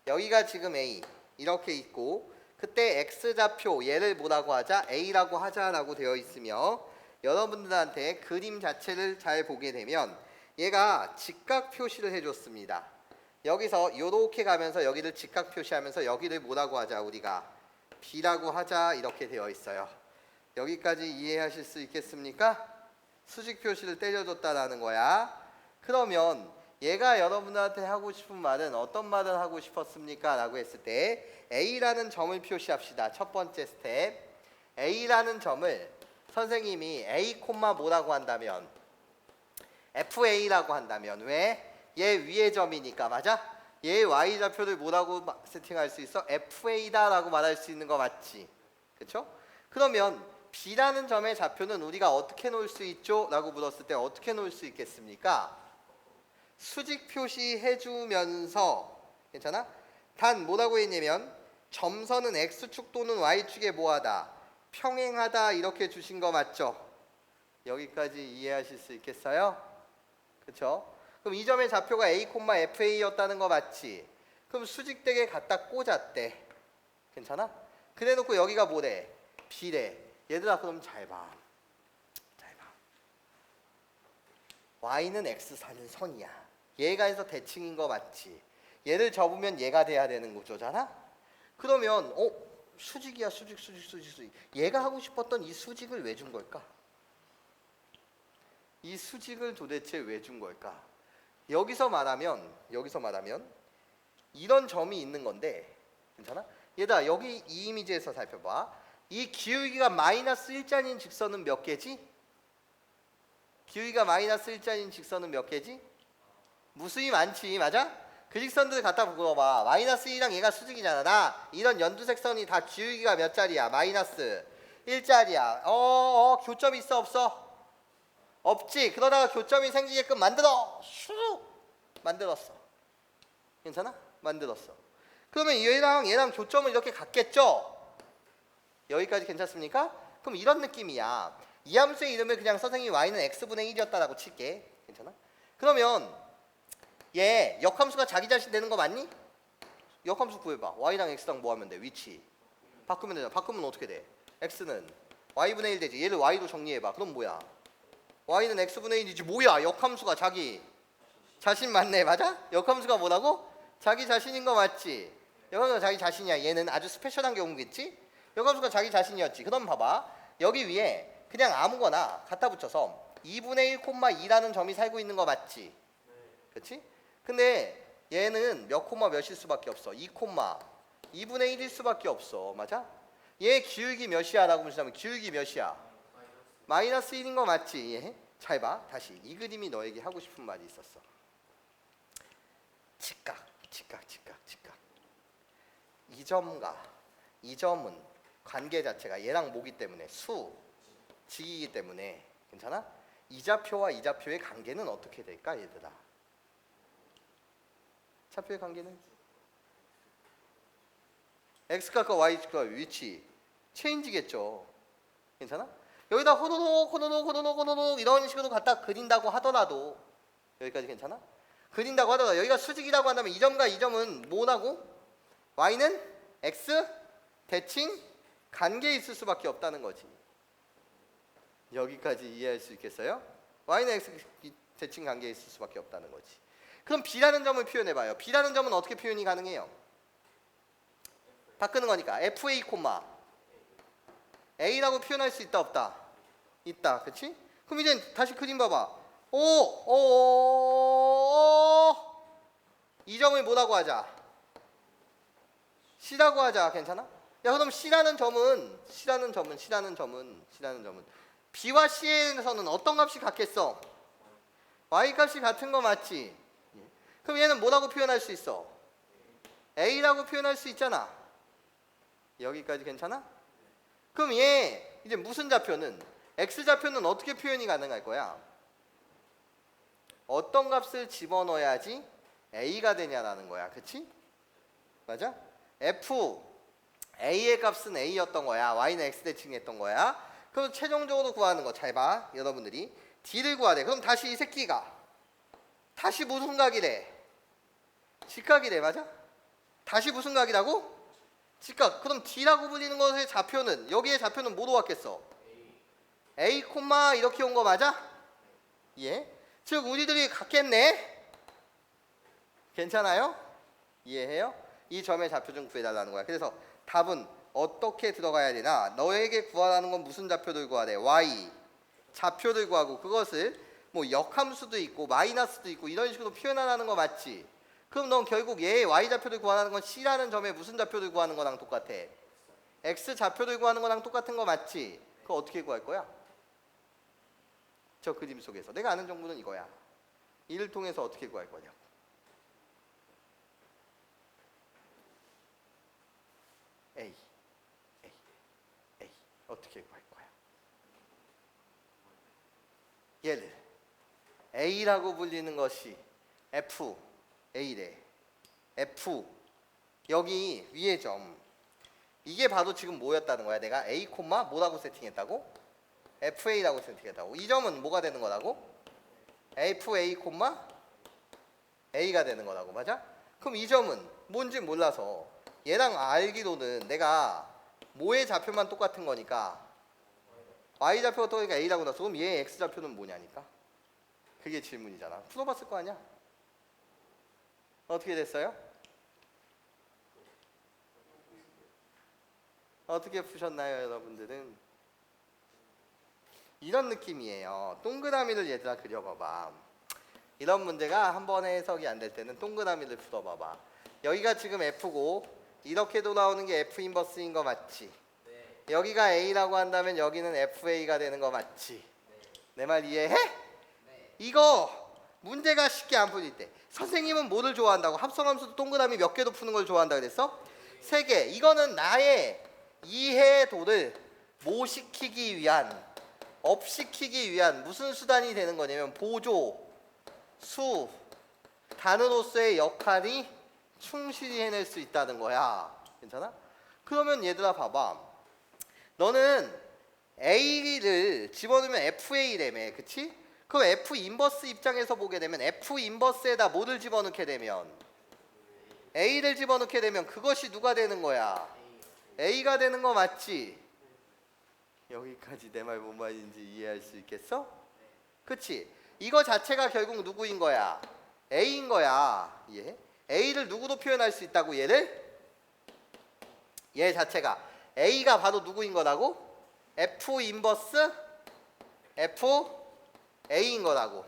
여기가 지금 A 이렇게 있고 그때 x좌표 얘를 뭐라고 하자? A라고 하자라고 되어 있으며 여러분들한테 그림 자체를 잘 보게 되면 얘가 직각 표시를 해줬습니다. 여기서 요렇게 가면서 여기를 직각 표시하면서 여기를 뭐라고 하자? 우리가 B라고 하자 이렇게 되어 있어요. 여기까지 이해하실 수 있겠습니까? 수직 표시를 때려줬다라는 거야. 그러면 얘가 여러분들한테 하고 싶은 말은 어떤 말을 하고 싶었습니까? 라고 했을 때 A라는 점을 표시합시다. 첫 번째 스텝 A라는 점을 선생님이 A, 뭐라고 한다면 FA라고 한다면 왜? 얘 위의 점이니까. 맞아? 얘 Y좌표를 뭐라고 세팅할 수 있어? FA다 라고 말할 수 있는 거 맞지? 그쵸? 그러면 B라는 점의 좌표는 우리가 어떻게 놓을 수 있죠? 라고 물었을 때 어떻게 놓을 수 있겠습니까? 수직 표시해주면서 괜찮아? 단 뭐라고 했냐면 점선은 X축 또는 Y축에 뭐하다? 평행하다 이렇게 주신 거 맞죠? 여기까지 이해하실 수 있겠어요? 그쵸? 그럼 이 점의 좌표가 A, FA였다는 거 맞지? 그럼 수직되게 갖다 꽂았대. 괜찮아? 그래놓고 여기가 뭐래? B래. 얘들아 그럼 잘 봐. 잘 봐. Y는 X 사는 선이야. 얘가 해서 대칭인 거 맞지? 얘를 접으면 얘가 돼야 되는 구조잖아? 그러면 수직이야. 수직. 얘가 하고 싶었던 이 수직을 왜 준 걸까? 이 수직을 도대체 왜 준 걸까? 여기서 말하면 이런 점이 있는 건데 괜찮아? 얘들아 여기 이 이미지에서 살펴봐. 이 기울기가 마이너스 1자인 직선은 몇 개지? 기울기가 마이너스 1자인 직선은 몇 개지? 무수히 많지, 맞아? 그 직선들 갖다 물어봐. 마이너스 1이랑 얘가 수직이잖아. 나 이런 연두색 선이 다 기울기가 몇 자리야? 마이너스 1자리야. 교점이 있어 없어? 없지. 그러다가 교점이 생기게끔 만들어. 슉 만들었어. 괜찮아? 만들었어. 그러면 얘랑 교점을 이렇게 갖겠죠? 여기까지 괜찮습니까? 그럼 이런 느낌이야. 이 함수의 이름을 그냥 선생님이 y는 x분의 1이었다라고 칠게. 괜찮아? 그러면 얘 역함수가 자기 자신 되는 거 맞니? 역함수 구해봐. y랑 x랑 뭐 하면 돼? 위치 바꾸면 되잖아. 바꾸면 어떻게 돼? x는 y분의 1 되지. 얘를 y로 정리해봐. 그럼 뭐야? y는 x분의 1이지. 뭐야? 역함수가 자기 자신 맞네. 맞아? 역함수가 뭐라고? 자기 자신인 거 맞지? 역함수가 자기 자신이야. 얘는 아주 스페셜한 경우겠지? 역함수가 자기 자신이었지. 그럼 봐봐. 여기 위에 그냥 아무거나 갖다 붙여서 2분의 1, 2라는 점이 살고 있는 거 맞지? 그렇지? 근데 얘는 몇 콤마 몇일 수밖에 없어. 2, 2분의 1일 수밖에 없어. 맞아? 얘 기울기 몇이야? 라고 문자면 기울기 몇이야? 마이너스 1인 거 맞지? 예? 잘 봐. 다시 이 그림이 너에게 하고 싶은 말이 있었어. 직각. 이 점과 이 점은 관계 자체가 얘랑 뭐기 때문에 직이기 때문에 괜찮아? 이 좌표와 이 좌표의 관계는 어떻게 될까 얘들아? 좌표의 관계는 x값과 y값과 위치 체인지겠죠. 괜찮아? 여기다 호로록 이런 식으로 갖다 그린다고 하더라도 여기까지 괜찮아? 그린다고 하더라도 여기가 수직이라고 한다면 이 점과 이 점은 뭐라고? y는 x 대칭 관계에 있을 수밖에 없다는 거지. 여기까지 이해할 수 있겠어요? y는 x 대칭 관계에 있을 수밖에 없다는 거지. 그럼 b라는 점을 표현해봐요. b라는 점은 어떻게 표현이 가능해요? 바꾸는 거니까 fa, a라고 표현할 수 있다 없다? 있다. 그치? 그럼 이제 다시 그림 봐봐. 이 점을 뭐라고 하자? c라고 하자. 괜찮아? 야 그럼 c라는 점은 b와 c에서는 어떤 값이 같겠어? y 값이 같은 거 맞지? 그럼 얘는 뭐라고 표현할 수 있어? a라고 표현할 수 있잖아. 여기까지 괜찮아? 그럼 얘 이제 무슨 좌표는 x좌표는 어떻게 표현이 가능할 거야? 어떤 값을 집어넣어야지 a가 되냐라는 거야. 그치? 맞아? a의 값은 a였던 거야. y는 x 대칭했던 거야. 그럼 최종적으로 구하는 거 잘 봐. 여러분들이 d를 구하래. 그럼 다시 이 새끼가 다시 무슨 각이래? 직각이래. 맞아? 다시 무슨 각이라고? 직각. 그럼 d라고 불리는 것의 좌표는 여기에 좌표는 뭐로 왔겠어? a, 이렇게 온 거 맞아? 예. 즉 우리들이 같겠네. 괜찮아요? 이해해요? 이 점의 좌표 좀 구해달라는 거야. 그래서 답은 어떻게 들어가야 되나? 너에게 구하라는 건 무슨 좌표를 구하래? y 좌표를 구하고 그것을 뭐 역함수도 있고 마이너스도 있고 이런 식으로 표현하라는 거 맞지? 그럼 넌 결국 얘의 y 좌표를 구하라는 건 c라는 점의 무슨 좌표를 구하는 거랑 똑같아? x 좌표를 구하는 거랑 똑같은 거 맞지? 그거 어떻게 구할 거야? 저 그림 속에서 내가 아는 정보는 이거야. 이를 통해서 어떻게 구할 거냐고. A 어떻게 구할 거야? 얘를 A라고 불리는 것이 FA래. F 여기 위의 점 이게 바로 지금 뭐였다는 거야? 내가 A, 뭐라고 세팅했다고? FA라고 세팅했다고. 이 점은 뭐가 되는 거라고? FA, A가 되는 거라고. 맞아? 그럼 이 점은 뭔지 몰라서 얘랑 알기로는 내가 뭐의 좌표만 똑같은 거니까 y 좌표가 똑같으니까 a라고 나왔어. 그럼 얘의 x 좌표는 뭐냐니까. 그게 질문이잖아. 풀어봤을 거 아니야. 어떻게 됐어요? 어떻게 푸셨나요 여러분들은? 이런 느낌이에요. 동그라미를 얘들아 그려봐봐. 이런 문제가 한 번에 해석이 안 될 때는 동그라미를 풀어봐봐. 여기가 지금 F고 이렇게 돌아오는 게 F 인버스인 거 맞지? 네. 여기가 A라고 한다면 여기는 FA가 되는 거 맞지? 내 말 이해해? 네. 이거 문제가 쉽게 안 풀릴 때 선생님은 뭐를 좋아한다고? 합성함수도 동그라미 몇 개도 푸는 걸 좋아한다 그랬어? 3개. 이거는 나의 이해도를 모시키기 위한, 업시키기 위한 무슨 수단이 되는 거냐면 보조, 수, 단으로서의 역할이 충실히 해낼 수 있다는 거야. 괜찮아? 그러면 얘들아 봐봐. 너는 A를 집어넣으면 FA라며, 그치? 그럼 F 인버스 입장에서 보게 되면 F 인버스에다 뭐를 집어넣게 되면 A를 집어넣게 되면 그것이 누가 되는 거야? A가 되는 거 맞지? 여기까지 내 말 뭔 말인지 이해할 수 있겠어? 그치? 이거 자체가 결국 누구인 거야? A인 거야. 예? A를 누구로 표현할 수 있다고 얘를? 얘 자체가 A가 바로 누구인 거라고? F 인버스 F A인 거라고.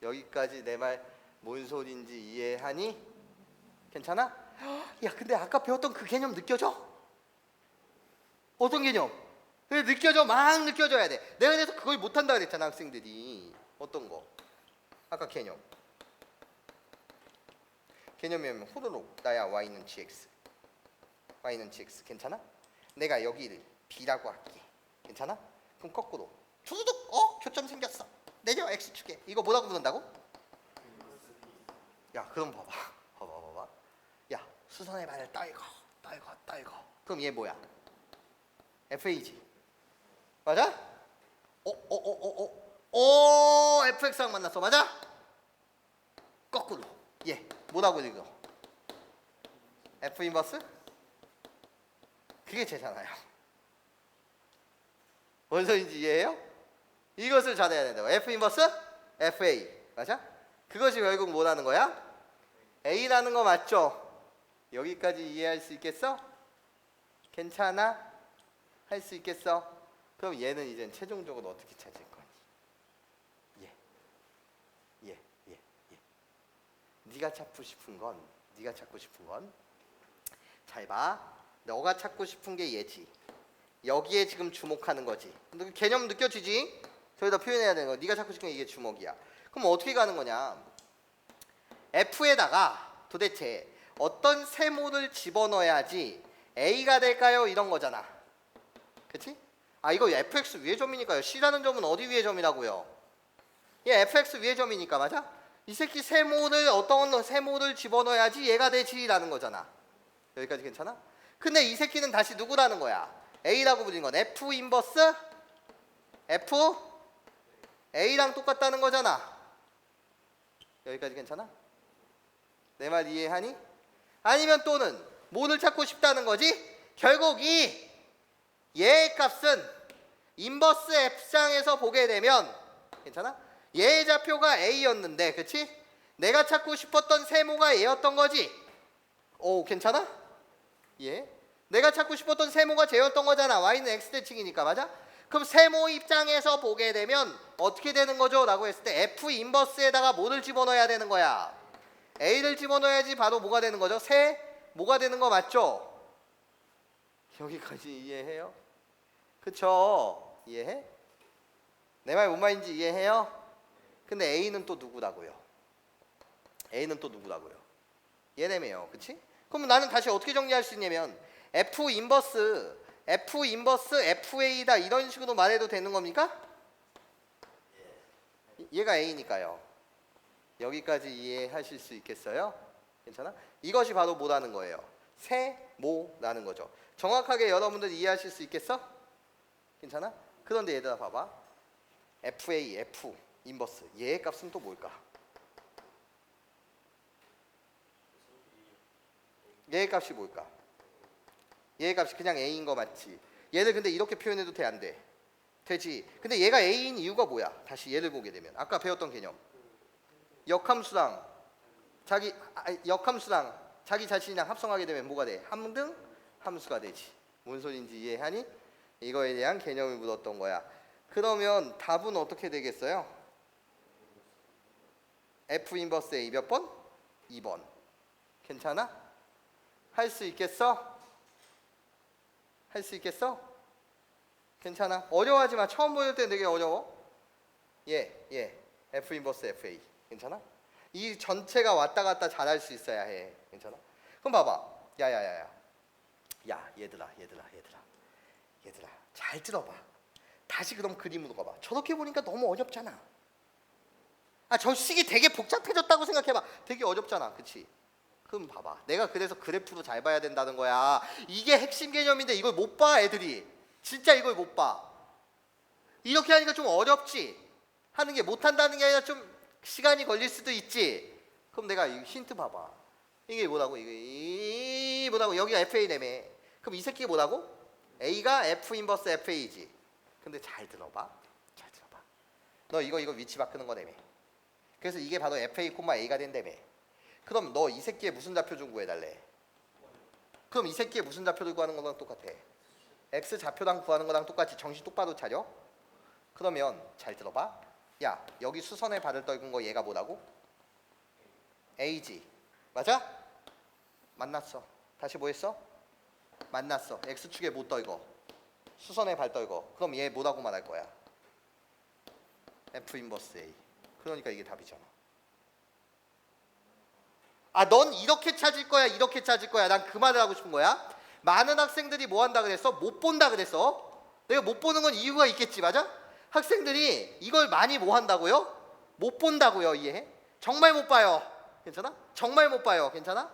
여기까지 내 말 뭔 소린지 이해하니? 괜찮아? 야 근데 아까 배웠던 그 개념 느껴져? 어떤 개념? 그래 느껴져. 막 느껴져야 돼. 내가 그래서 그걸 못한다 그랬잖아 학생들이. 어떤 거? 아까 개념. 개념이면 후루룩 나야 y는 gx y는 gx 괜찮아? 내가 여기를 b라고 할게. 괜찮아? 그럼 거꾸로 두두둑 교점 생겼어. 내려 x축에. 이거 뭐라고 부른다고? 야 그럼 봐봐. 야 수선의 발을 떨고 그럼 얘 뭐야? FA지 맞아? FX랑 만났어 맞아? 거꾸로 얘 뭐라고 읽어? F 인버스? 그게 제잖아요. 뭔 소리인지 이해해요? 이것을 잘해야 된다고. F 인버스 FA 맞아? 그것이 결국 뭐라는 거야? A라는 거 맞죠? 여기까지 이해할 수 있겠어? 괜찮아? 할 수 있겠어? 그럼 얘는 이제 최종적으로 어떻게 찾을 거니? 예. 네가 찾고 싶은 건 잘 봐. 너가 찾고 싶은 게 얘지. 여기에 지금 주목하는 거지. 개념 느껴지지? 저기다 표현해야 되는 거. 네가 찾고 싶은 게 이게 주목이야. 그럼 어떻게 가는 거냐? F에다가 도대체 어떤 세모를 집어넣어야지 A가 될까요? 이런 거잖아. 그치? 아 이거 fx 위의 점이니까요. C라는 점은 어디 위의 점이라고요? 얘 fx 위의 점이니까 맞아? 이 새끼 세모를 어떤 세모를 집어넣어야지 얘가 되지라는 거잖아. 여기까지 괜찮아? 근데 이 새끼는 다시 누구라는 거야? A라고 부르는 건 F 인버스 F A랑 똑같다는 거잖아. 여기까지 괜찮아? 내 말 이해하니? 아니면 또는 뭐를 찾고 싶다는 거지? 결국 이 얘의 값은 인버스 F장에서 보게 되면 괜찮아? 얘의 좌표가 A였는데 그치? 내가 찾고 싶었던 세모가 얘였던 거지? 오 괜찮아? 예. 내가 찾고 싶었던 세모가 쟤였던 거잖아. y는 x대칭이니까 맞아? 그럼 세모 입장에서 보게 되면 어떻게 되는 거죠? 라고 했을 때 F 인버스에다가 뭐를 집어넣어야 되는 거야? A를 집어넣어야지 바로 뭐가 되는 거죠? 뭐가 되는 거 맞죠? 여기까지 이해해요? 그쵸? 이해해? 내 말 뭔 말인지 이해해요? 근데 A는 또 누구라고요? 얘네매요. 그치? 그럼 나는 다시 어떻게 정리할 수 있냐면 F 인버스 FA다 이런 식으로 말해도 되는 겁니까? 얘가 A니까요. 여기까지 이해하실 수 있겠어요? 괜찮아? 이것이 바로 뭐라는 거예요? 세모라는 거죠. 정확하게 여러분들 이해하실 수 있겠어? 괜찮아? 그런데 얘들아 봐봐. FA, F 인버스 얘의 값은 또 뭘까? 얘의 값이 뭘까? 얘의 값이 그냥 A인 거 맞지? 얘를 근데 이렇게 표현해도 돼 안 돼? 되지. 근데 얘가 A인 이유가 뭐야? 다시 얘를 보게 되면 아까 배웠던 개념. 역함수랑 자기 자신이랑 합성하게 되면 뭐가 돼? 함등 함수가 되지. 뭔 소린지 이해하니? 이거에 대한 개념을 묻었던 거야. 그러면 답은 어떻게 되겠어요? F 인버스 A 몇 번? 2번. 괜찮아? 할 수 있겠어? 할 수 있겠어? 괜찮아? 어려워하지 마. 처음 보일 때 되게 어려워. 예. F 인버스 FA. 괜찮아? 이 전체가 왔다 갔다 잘할 수 있어야 해. 괜찮아? 그럼 봐봐. 야, 얘들아. 잘 들어봐. 다시 그럼 그림으로 가봐. 저렇게 보니까 너무 어렵잖아. 저 식이 되게 복잡해졌다고 생각해봐. 되게 어렵잖아. 그치? 그럼 봐봐. 내가 그래서 그래프로 잘 봐야 된다는 거야. 이게 핵심 개념인데 이걸 못 봐, 애들이. 진짜 이걸 못 봐. 이렇게 하니까 좀 어렵지? 하는 게 못한다는 게 아니라 좀 시간이 걸릴 수도 있지. 그럼 내가 이 힌트 봐봐. 이게 뭐라고? 이게 뭐라고? 여기가 FA라며. 그럼 이 새끼가 뭐라고? A가 F 인버스 FA지. 근데 잘 들어봐. 너 이거 위치 바꾸는 거라며. 그래서 이게 바로 FA, A가 된다며. 그럼 너 이 새끼의 무슨 좌표 좀 구해달래. 그럼 이 새끼의 무슨 좌표를 구하는 거랑 똑같아. X 좌표랑 구하는 거랑 똑같이. 정신 똑바로 차려. 그러면 잘 들어봐. 야, 여기 수선에 발을 떨군 거 얘가 뭐라고? A지. 맞아? 만났어. 다시 뭐 했어? 만났어. X축에 못 떨궈. 수선에 발 떨궈. 그럼 얘 뭐라고 말할 거야? F 인버스 A. 그러니까 이게 답이잖아. 넌 이렇게 찾을 거야, 이렇게 찾을 거야. 난 그 말을 하고 싶은 거야. 많은 학생들이 뭐 한다 그랬어? 못 본다 그랬어. 내가 못 보는 건 이유가 있겠지, 맞아? 학생들이 이걸 많이 뭐 한다고요? 못 본다고요, 이해해? 정말 못 봐요. 괜찮아? 정말 못 봐요. 괜찮아?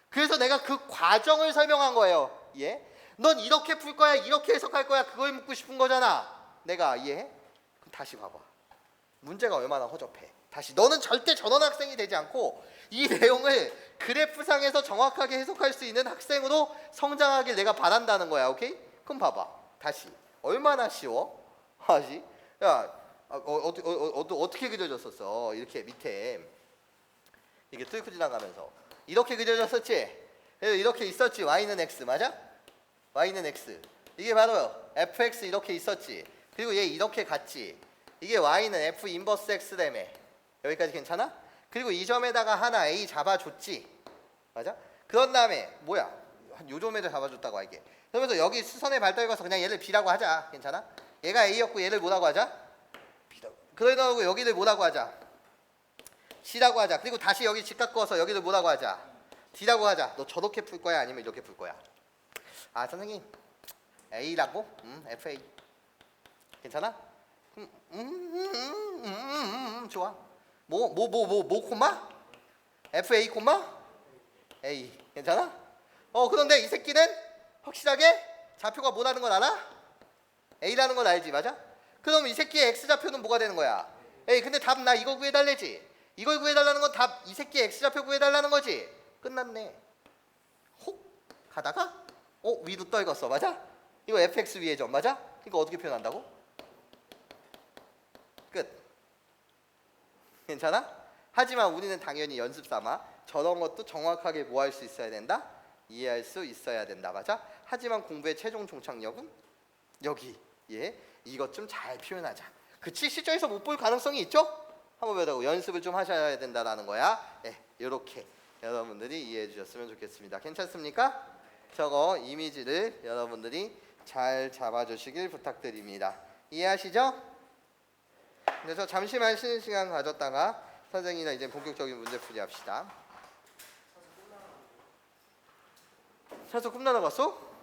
그래서 내가 그 과정을 설명한 거예요. 이해해? 넌 이렇게 풀 거야, 이렇게 해석할 거야. 그걸 묻고 싶은 거잖아. 내가 이해해? 그럼 다시 봐봐. 문제가 얼마나 허접해. 다시 너는 절대 저런 학생이 되지 않고 이 내용을 그래프상에서 정확하게 해석할 수 있는 학생으로 성장하길 내가 바란다는 거야. 오케이? 그럼 봐봐. 다시. 얼마나 쉬워? 다시. 야, 어떻게 그려졌었어? 이렇게 밑에 이게 뚫고 지나가면서 이렇게 그려졌었지? 이렇게 있었지. Y는 X 맞아? Y는 X. 이게 바로 fx 이렇게 있었지. 그리고 얘 이렇게 갔지. 이게 Y는 F 인버스 X라며. 여기까지 괜찮아? 그리고 이 점에다가 하나 A 잡아줬지. 맞아? 그런 다음에 뭐야? 한 요 점에다 잡아줬다고 할게. 그러면서 여기 수선에 발 떨궈서 그냥 얘를 B라고 하자. 괜찮아? 얘가 A였고 얘를 뭐라고 하자? B라고. 그러고 여기를 뭐라고 하자? C라고 하자. 그리고 다시 여기 집 갖고 와서 여기를 뭐라고 하자? D라고 하자. 너 저렇게 풀 거야? 아니면 이렇게 풀 거야? 선생님 A라고? FA. 괜찮아? 좋아. 뭐 콤마? FA 콤마? A. 괜찮아? 그런데 이 새끼는 확실하게 좌표가 뭐라는 걸 알아? A라는 걸 알지, 맞아? 그럼 이 새끼의 X 좌표는 뭐가 되는 거야? A. 근데 답 나 이거 구해달래지. 이걸 구해달라는 건 답 이 새끼의 X 좌표 구해달라는 거지. 끝났네. 혹 가다가 위로 떨궜어, 맞아? 이거 fx 위의 점, 맞아? 이거 어떻게 표현한다고? 끝. 괜찮아? 하지만 우리는 당연히 연습 삼아 저런 것도 정확하게 뭐 할 수 있어야 된다? 이해할 수 있어야 된다, 맞아? 하지만 공부의 최종 종착역은 여기. 이것 좀 잘 표현하자. 그치? 실전에서 못 볼 가능성이 있죠? 한번 배우고 연습을 좀 하셔야 된다라는 거야. 이렇게 여러분들이 이해해 주셨으면 좋겠습니다. 괜찮습니까? 저거 이미지를 여러분들이 잘 잡아주시길 부탁드립니다. 이해하시죠? 그래서 잠시만 쉬는 시간 가졌다가 선생님이랑 이제 본격적인 문제풀이 합시다. 차수 꿈나러 갔어?